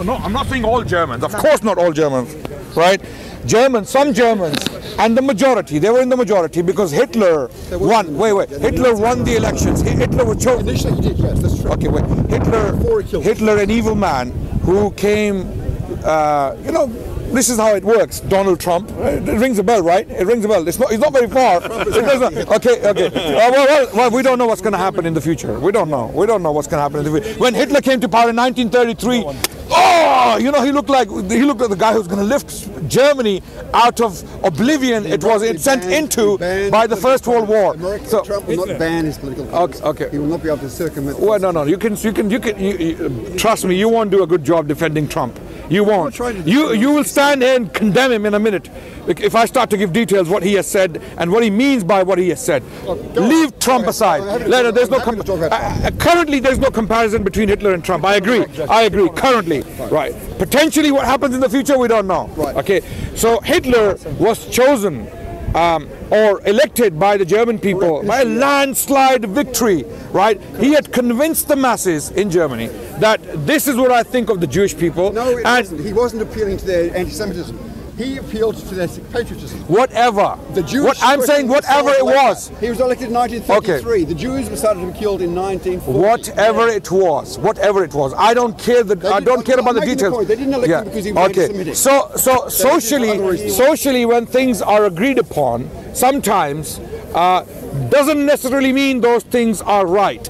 No, I'm not saying all Germans. Of course not all Germans, right? Some Germans, and the majority, they were in the majority because Hitler won. Hitler won the elections. Hitler was chosen. Initially he did, yes, that's true. Okay, wait. Hitler, an evil man who came, this is how it works. Donald Trump. It rings a bell, right? It rings a bell. It's not very far. Okay. Well, we don't know what's going to happen in the future. We don't know. We don't know what's going to happen in the future. When Hitler came to power in 1933, he looked like the guy who's going to lift Germany out of oblivion it was sent into by the First World War. Trump will not ban his political views. Okay. He will not be able to circumvent. Well, no. You can trust me. You won't do a good job defending Trump. You won't. You will stand here and condemn him in a minute if I start to give details what he has said and what he means by what he has said. Leave Trump aside. Currently, there's no comparison between Hitler and Trump. I agree. Currently, right? Potentially, what happens in the future, we don't know. Right. Okay. So Hitler was chosen or elected by the German people by a landslide victory, right? He had convinced the masses in Germany that this is what I think of the Jewish people. No, it wasn't. He wasn't appealing to their anti-Semitism. He appealed to their patriotism. Whatever. The Jewish whatever it was. He was elected in 1933. Okay. The Jews were started to be killed in 1940. Whatever it was. I don't care about the details. They didn't elect him because he was anti-Semitic. So socially, when things are agreed upon, sometimes doesn't necessarily mean those things are right.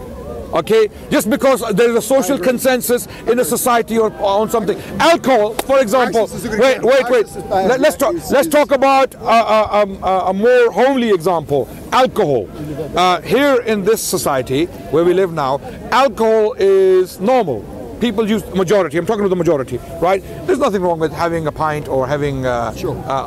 Okay, just because there is a social consensus in a society or on something. Alcohol, for example. Wait. Let's talk about a more homely example. Alcohol. Here in this society where we live now, alcohol is normal. People use majority. I'm talking to the majority, right? There's nothing wrong with having a pint or having a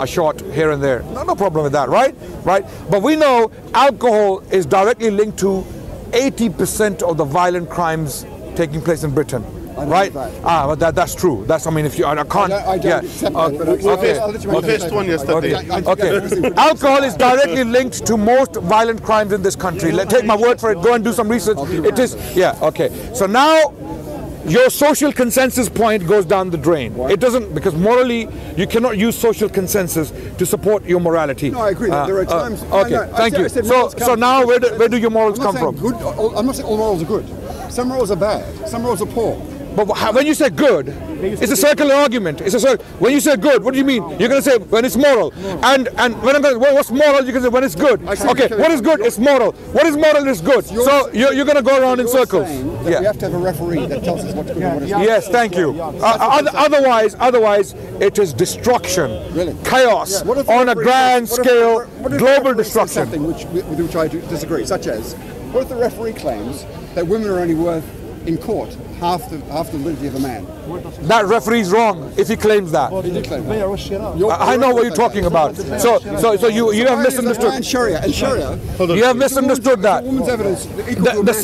shot here and there. No problem with that, right? But we know alcohol is directly linked to 80% of the violent crimes taking place in Britain, right? But that's true. If you, I can't. I don't accept that. We faced one yesterday. Okay. Alcohol is directly linked to most violent crimes in this country. Take my word for it. Go and do some research. It is. Yeah. Okay. So now, your social consensus point goes down the drain. It doesn't, because morally you cannot use social consensus to support your morality. No, I agree. There are times. Thank you. So now, where do your morals come from? I'm not saying all morals are good. Some morals are bad. Some morals are poor. But when you say good, it's a circular argument. When you say good, what do you mean? You're going to say when it's moral. And when I'm going to, what's moral? You can say when it's good. Okay, what is good? It's moral. What is moral is good. So you're going to go around in circles. We have to have a referee that tells us what's good and what is good. Yes, thank you. Otherwise, it is destruction, chaos on a grand scale, global destruction. Something with which I disagree, such as, what if the referee claims that women are only worth in court half the validity of a man? That referee's wrong if he claims that. I know what you're talking about. So you have misunderstood. And Sharia. You have misunderstood that. The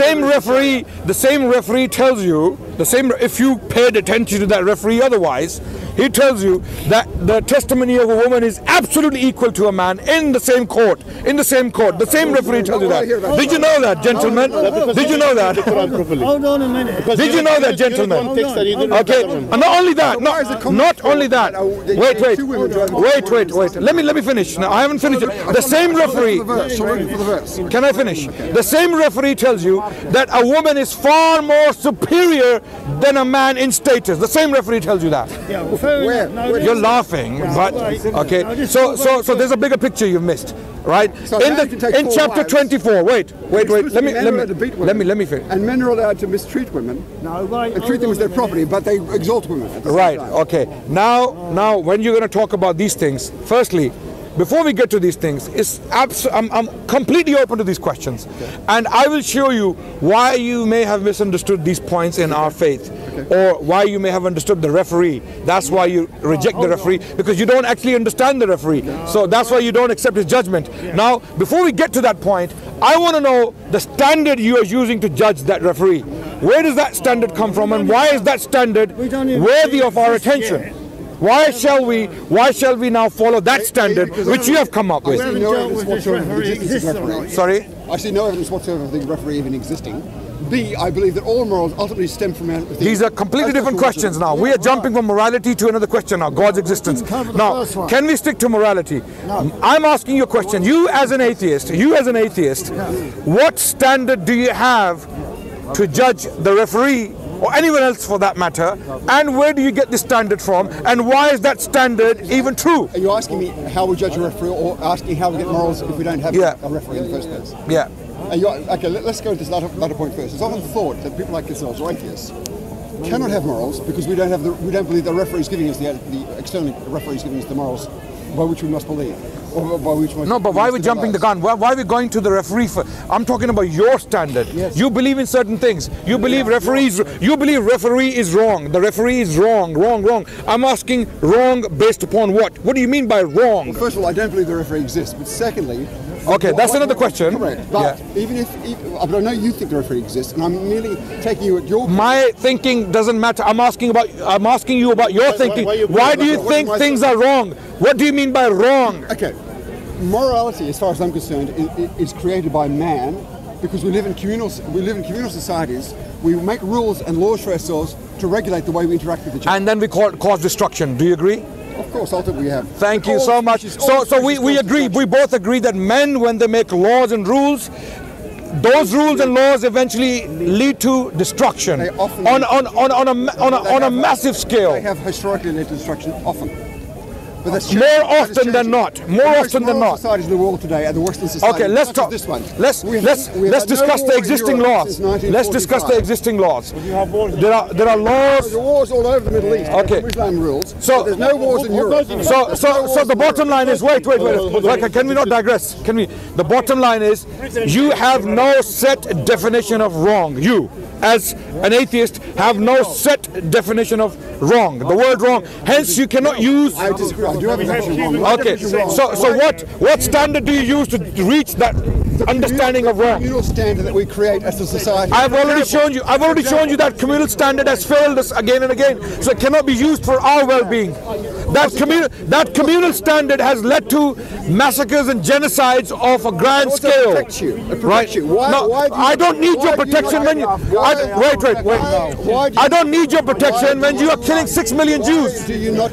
same referee tells you, if you paid attention to that referee otherwise, he tells you that the testimony of a woman is absolutely equal to a man in the same court. The same referee tells you that. Did you know that, gentlemen? Did you know that? Hold on a minute. Did you know that, gentlemen? Okay. And not only that. Wait. Let me finish. Now, I haven't finished it. The same referee. Can I finish? The same referee tells you that a woman is far more superior than a man in status. The same referee tells you that. You're laughing, but okay. So there's a bigger picture you've missed, right? In chapter 24. Wait. Let me finish. And men are allowed to mistreat women and treat them as their property, but they exalt women at the same time. Okay. Now, when you're going to talk about these things, firstly, before we get to these things, I'm completely open to these questions, and I will show you why you may have misunderstood these points in our faith, or why you may have understood the referee. That's why you reject the referee, because you don't actually understand the referee. So that's why you don't accept his judgment. Now, before we get to that point, I want to know the standard you are using to judge that referee. Where does that standard come from, and why is that standard worthy of our attention? Why shall we now follow that standard which you have come up with? I see no evidence whatsoever of the Sorry? I see no evidence whatsoever of the referee even existing. B, I believe that all morals ultimately stem from our... These are completely different questions now. We are jumping from morality to another question now, God's existence. Now, can we stick to morality? I'm asking you a question. You as an atheist, what standard do you have to judge the referee or anyone else for that matter, and where do you get this standard from, and why is that standard even true? Are you asking me how we judge a referee, or asking how we get morals if we don't have a referee in the first place? Yeah. Okay, let's go to this latter point first. It's often thought that people like yourselves, or atheists, cannot have morals because we don't believe the referee is giving us the external referee is giving us the morals by which we must believe. Or by which no, but why are we jumping the gun? Why are we going to the referee for? I'm talking about your standard. Yes. You believe in certain things. You believe referees. You believe referee is wrong. The referee is wrong. I'm asking wrong based upon what? What do you mean by wrong? Well, first of all, I don't believe the referee exists. But secondly, okay, that's another question. Correct. But even if I know you think the referee exists, and I'm merely taking you at your. My thinking doesn't matter. I'm asking you about your thinking. Why do you think things are wrong? What do you mean by wrong? Okay. Morality, as far as I'm concerned, is created by man because we live in communal societies. We make rules and laws for ourselves to regulate the way we interact with each other. And then we cause destruction. Do you agree? Of course, ultimately we have. Thank you so much. So we agree. We both agree that men, when they make laws and rules, those rules and laws eventually lead to destruction on a massive scale. They have historically led to destruction often. But that's more often than not. More often than not. Societies in the world today are the Western society. Okay, let's talk. This one. Let's discuss the existing laws. Let's discuss the existing laws. There are laws. There are wars all over the Middle East. Okay. Islam rules. So there's no wars in Europe. So the bottom line is wait. Can we not digress? Can we? The bottom line is you have no set definition of wrong. You, as an atheist, have no set definition of wrong. The word wrong. Hence, you cannot use. I disagree. I do have a definition of wrong. Okay. So what standard do you use to reach that understanding of wrong? Communal standard that we create as a society. I've already shown you that communal standard has failed us again and again. So it cannot be used for our well-being. That communal standard has led to massacres and genocides of a grand scale. It protects you. Why I don't need your protection when you. Wait. I don't need your protection when you are killing 6 million Jews.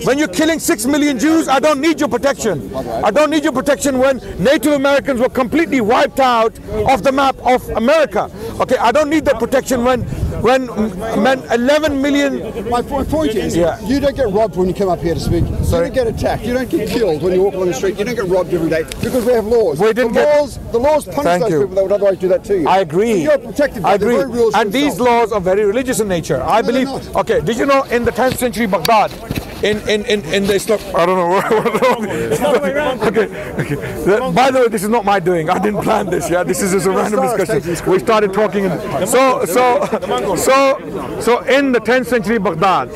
When you're killing 6 million Jews, I don't need your protection. I don't need your protection when Native Americans were completely wiped out of the map of America. Okay, I don't need that protection when 11 million. My point is, you don't get robbed when you come up here to speak. Sorry? You don't get attacked. You don't get killed when you walk along the street. You don't get robbed every day because we have laws. The laws punish those people that would otherwise do that to you. I agree. So you're protected by the very rules. And these laws are very religious in nature. I believe. Okay, did you know in the 10th century Baghdad, in the Islam, I don't know. Okay. By the way, this is not my doing. I didn't plan this. Yeah, this is just a random discussion. We started talking. So in the 10th century Baghdad,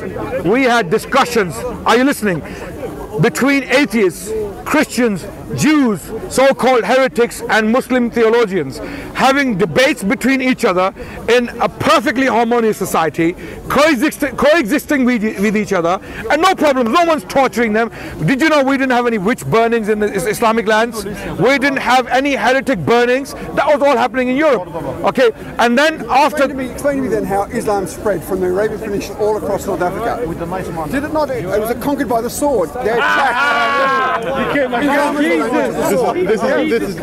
we had discussions. Are you listening? Between atheists, Christians, Jews, so-called heretics, and Muslim theologians, having debates between each other in a perfectly harmonious society, coexisting with each other, and no problems. No one's torturing them. Did you know we didn't have any witch burnings in the Islamic lands? We didn't have any heretic burnings. That was all happening in Europe. Okay, and then after. Explain to me then how Islam spread from the Arabian Peninsula all across North Africa. Did it not? It was conquered by the sword. They attacked.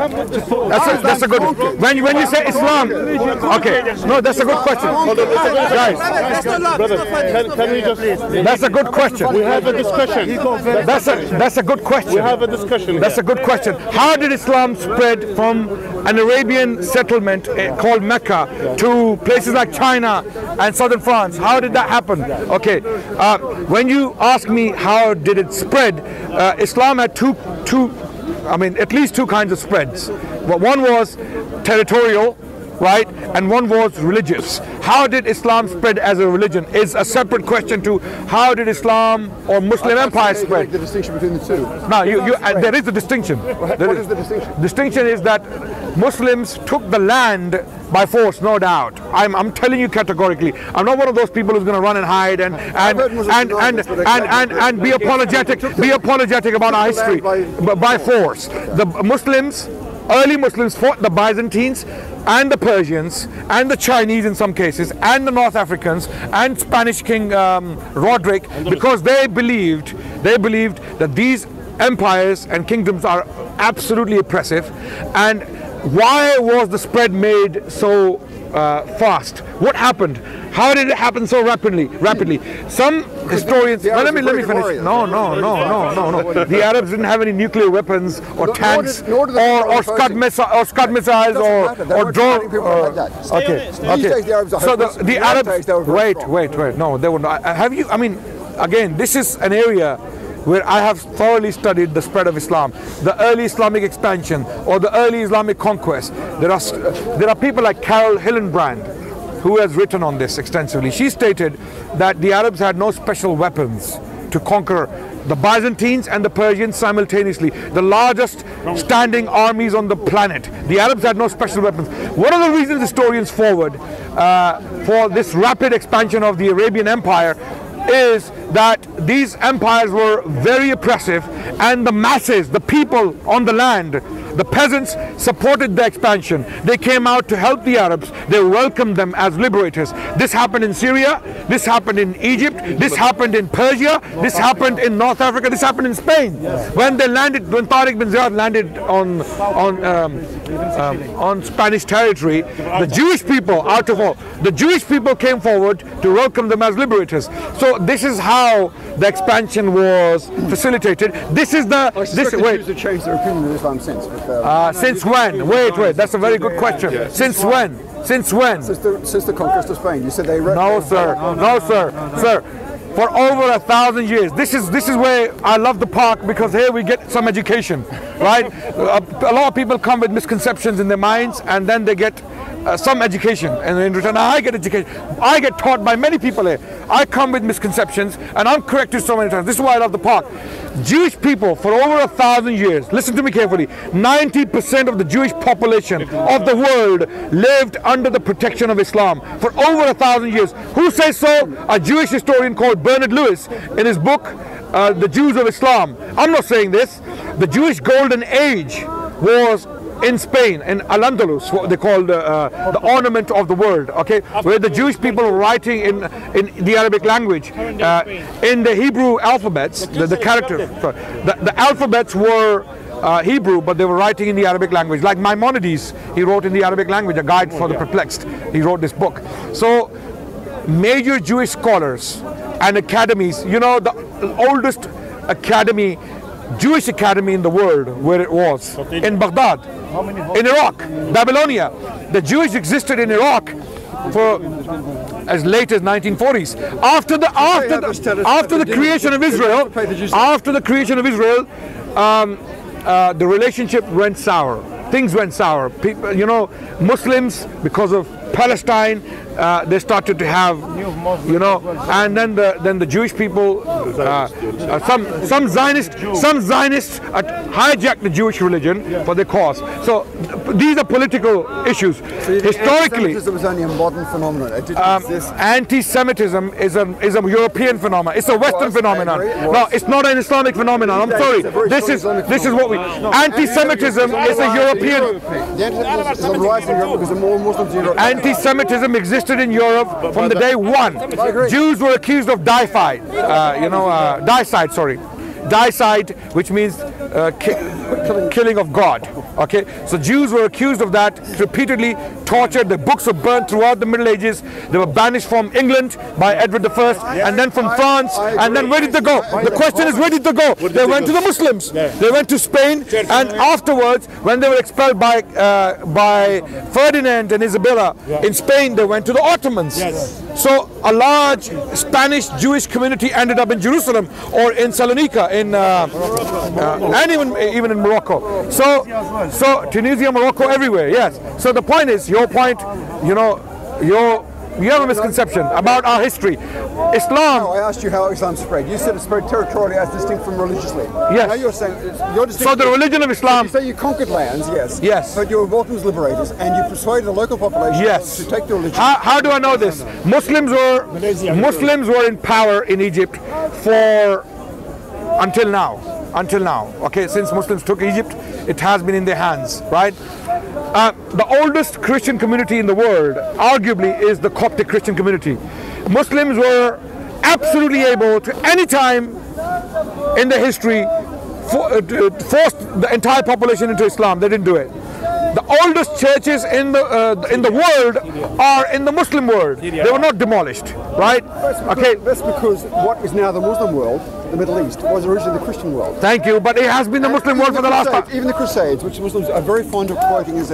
That's a good. When you say Islam, okay, no, that's a good question, guys. Can we just? That's a good question. We have a discussion. That's a good question. We have a discussion. That's a good question. How did Islam spread from an Arabian settlement called Mecca to places like China and southern France? How did that happen? Okay, when you ask me how did it spread, Islam had at least two kinds of spreads. One was territorial, right, and one was religious. How did Islam spread as a religion is a separate question to how did Islam or Muslim empire spread. The distinction between the two. Now, there is a distinction. What is the distinction? Distinction is that Muslims took the land by force, no doubt. I'm telling you categorically. I'm not one of those people who's going to run and hide and be apologetic about our history by force. The Muslims, early Muslims, fought the Byzantines and the Persians and the Chinese in some cases and the North Africans and Spanish King Roderick, because they believed that these empires and kingdoms are absolutely oppressive. And why was the spread made so fast? What happened? How did it happen so rapidly? Some historians. Let me finish. No. The Arabs didn't have any nuclear weapons or tanks or Scud missiles or drone. Okay. So the Arabs. Wait. No, they were not. Have you? I mean, again, this is an area where I have thoroughly studied the spread of Islam, the early Islamic expansion or the early Islamic conquest. There are people like Carol Hillenbrand who has written on this extensively. She stated that the Arabs had no special weapons to conquer the Byzantines and the Persians simultaneously, the largest standing armies on the planet. The Arabs had no special weapons. One of the reasons historians forward for this rapid expansion of the Arabian Empire is that these empires were very oppressive, and the masses, the people on the land, the peasants, supported the expansion. They came out to help the Arabs. They welcomed them as liberators. This happened in Syria, this happened in Egypt, this happened in Persia, this happened in North Africa, this happened in Spain. When Tariq bin Ziyad landed on Spanish territory, the Jewish people, out of all, the Jewish people came forward to welcome them as liberators. So this is how the expansion was facilitated. This is the Jews have changed their opinion in Islam since. Since when? Wait. That's a very good question. Since when? Since when? Since the conquest of Spain. You said they. No, sir. For over 1,000 years. This is where I love the park, because here we get some education, right? A lot of people come with misconceptions in their minds, and then they get some education, and in return I get education. I get taught by many people here. I come with misconceptions and I'm corrected so many times. This is why I love the park. Jewish people for over 1,000 years, listen to me carefully, 90% of the Jewish population of the world lived under the protection of Islam for over 1,000 years. Who says so? A Jewish historian called Bernard Lewis in his book The Jews of Islam. I'm not saying this. The Jewish golden age was in Spain, in Al-Andalus, what they call the ornament of the world, okay, where the Jewish people were writing in the Arabic language, in the Hebrew alphabets, the characters, the alphabets were Hebrew, but they were writing in the Arabic language. Like Maimonides, he wrote in the Arabic language, a guide for the perplexed. He wrote this book. So major Jewish scholars and academies, you know, the oldest academy, Jewish academy in the world, where it was in Baghdad, in Iraq, Babylonia. The Jews existed in Iraq for as late as 1940s. After the creation of Israel, the relationship went sour. Things went sour. People, you know, Muslims, because of Palestine, they started to have, you know, and then the Jewish people, some Zionists hijacked the Jewish religion for their cause. So these are political issues. Historically, anti-Semitism was only a modern phenomenon. It didn't exist. Anti-Semitism is a European phenomenon. It's a Western phenomenon. No, it's not an Islamic phenomenon. I'm sorry. This is what we. Anti-Semitism is a European. Anti-Semitism existed in Europe from the day one. Jews were accused of dicide, which means killing of God. Okay, so Jews were accused of that, repeatedly tortured. The books were burnt throughout the Middle Ages. They were banished from England by Edward I, and then from France, and then where did they go? The question is, where did they go? They went to the Muslims. They went to Spain, and afterwards, when they were expelled by Ferdinand and Isabella in Spain, they went to the Ottomans. So a large Spanish Jewish community ended up in Jerusalem or in Salonika, and even in Morocco. So Tunisia, Morocco, everywhere. Yes. So the point is, your point, you know, you have a misconception about our history. Islam. No, I asked you how Islam spread. You said it spread territorially as distinct from religiously. Yes. Now you're saying so the religion of Islam. You say you conquered lands, yes. Yes. But you were welcomed as liberators, and you persuaded the local population to take the religion. How do I know this? Muslims were in power in Egypt for until now. Okay, since Muslims took Egypt, it has been in their hands, right? the oldest Christian community in the world, arguably, is the Coptic Christian community. Muslims were absolutely able to, any time in their history, force the entire population into Islam. They didn't do it. The oldest churches in the world are in the Muslim world. They were not demolished, right? That's because what is now the Muslim world, the Middle East, was originally the Christian world. Thank you, but it has been the Muslim world for the last time. Even the Crusades, which Muslims are very fond of quoting as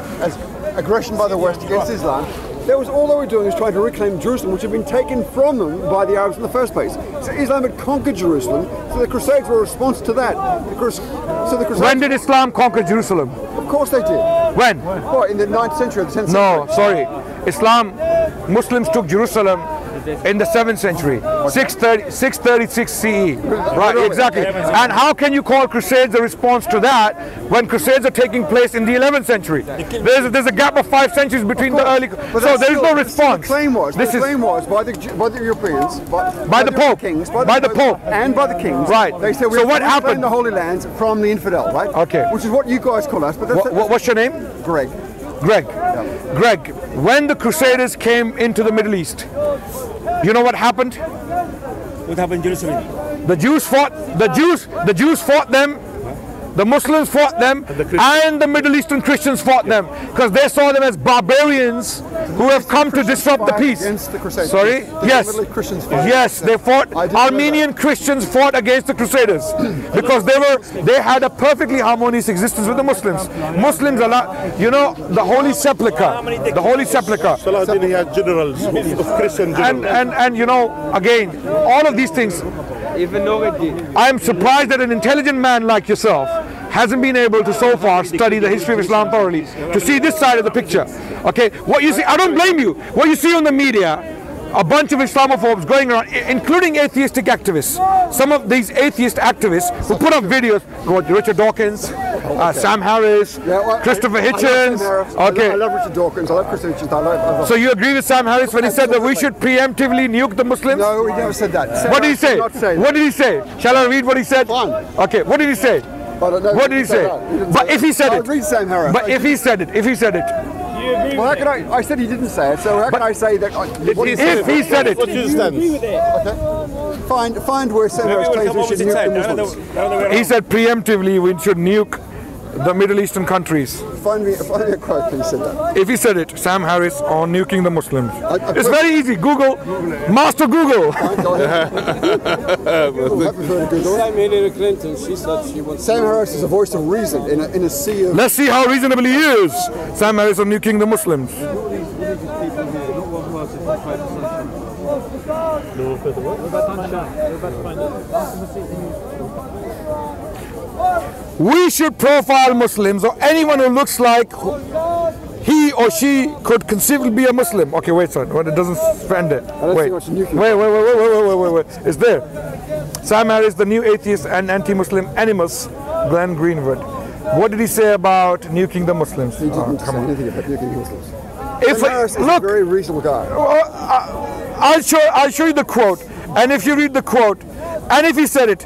aggression by the West against Islam, that was all they were doing was trying to reclaim Jerusalem, which had been taken from them by the Arabs in the first place. So Islam had conquered Jerusalem, so the Crusades were a response to that. When did Islam conquer Jerusalem? Of course they did. When? What, in the 9th century or the 10th century? No, sorry. Muslims took Jerusalem in the 7th century, 636 CE. Right, exactly. And how can you call Crusades a response to that when Crusades are taking place in the 11th century? There's a gap of 5 centuries between the early. So there is no response. The claim was by the Europeans, by the Pope, kings, by the Pope, and by the kings. Right. They said we so what happened? The Holy Lands from the infidel, right? Okay. Which is what you guys call us. But what's your name? Greg. Greg. Yeah. Greg. When the Crusaders came into the Middle East, you know what happened? What happened in Jerusalem? The Jews fought them. The Muslims fought them, and the Middle Eastern Christians fought them because they saw them as barbarians who have come to disrupt the peace. Sorry? Yes. Yes, they fought. Armenian Christians fought against the Crusaders because they had a perfectly harmonious existence with the Muslims. Muslims are not, the Holy Sepulchre. The Holy Sepulchre. Saladin had generals of Christian generals. And again, all of these things. I am surprised that an intelligent man like yourself hasn't been able to so far study the history of Islam thoroughly to see this side of the picture. Okay, what you see, I don't blame you. What you see on the media, a bunch of Islamophobes going around, including atheistic activists. Some of these atheist activists who put up videos, Richard Dawkins, Sam Harris, Christopher Hitchens. Okay. I love Richard Dawkins. I love Christopher Hitchens. So you agree with Sam Harris when he said that we should preemptively nuke the Muslims? No, he never said that. What did he say? What did he say? Shall I read what he said? Okay. What did he say? What did he say? But if he said it. Read Sam Harris. But if he said it. Well, how can I said he didn't say it, so how can I say that? If he said it. Okay. Find where Sam Harris claims we should nuke the Muslims. He said preemptively we should nuke the Middle Eastern countries. Find me a quote that he said that. If he said it, Sam Harris on nuking the Muslims. It's very easy. Google, Master Google. Hillary Clinton, she said she wants. Sam Harris is a voice of reason in a sea of. Let's see how reasonable he is. Sam Harris on nuking the Muslims. We should profile Muslims or anyone who looks like he or she could conceivably be a Muslim. Okay, wait, son. Well, it doesn't spend it. Wait. It's there. Sam Harris, the new atheist and anti-Muslim animus, Glenn Greenwood. What did he say about nuking the Muslims? He didn't say anything about nuking the Muslims. Sam Harris is a very reasonable guy. I'll show you the quote, and if you read the quote, and if he said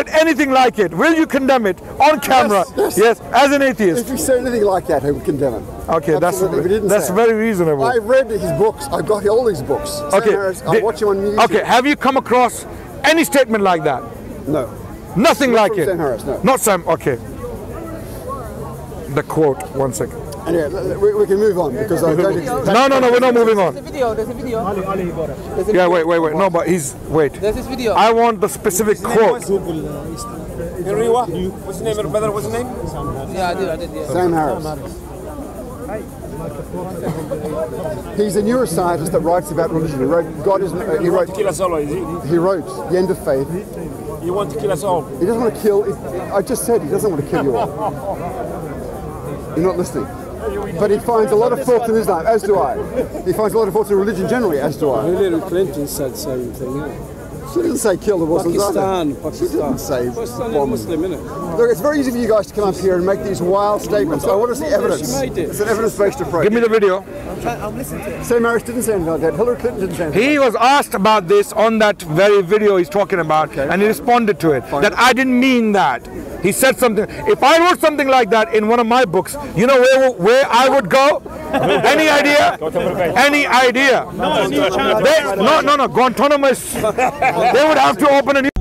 anything like it, will you condemn it on camera? Yes, as an atheist. If he said anything like that, he would condemn it. Okay, that's very reasonable. I read his books. I've got all his books. Okay, Harris, I watch him on YouTube. Okay, have you come across any statement like that? No. Nothing like it. Sam Harris, no. Not Sam. Okay. The quote. 1 second. Anyway, we can move on because I'm going to. No, we're not moving on. There's a video. Yeah, wait. No, but wait. There's this video. I want the specific quote. Henry, what? What's his name, your brother? What's his name? Yeah, I did, yeah. Sam Harris. He's a neuroscientist that writes about religion. He wrote He wrote to kill us all, is he? He wrote The End of Faith. You want to kill us all? He doesn't want to kill. I just said he doesn't want to kill you all. You're not listening. But he finds a lot of faults in Islam, as do I. He finds a lot of faults in religion generally, as do I. Hillary Clinton said the same thing. Yeah. She didn't say kill the Muslims. She didn't say bomb. Muslim, innit? Look, it's very easy for you guys to come up here and make these wild statements. I want to see evidence. It's an evidence-based approach. Give me the video. I'm listening to it. Sam Harris didn't say anything like that. Hillary Clinton didn't say anything. He was asked about this on that very video he's talking about, and he responded to it. That I didn't mean that. He said something. If I wrote something like that in one of my books, you know where I would go? Any idea? Any idea? No, Guantanamo. They would have to open a new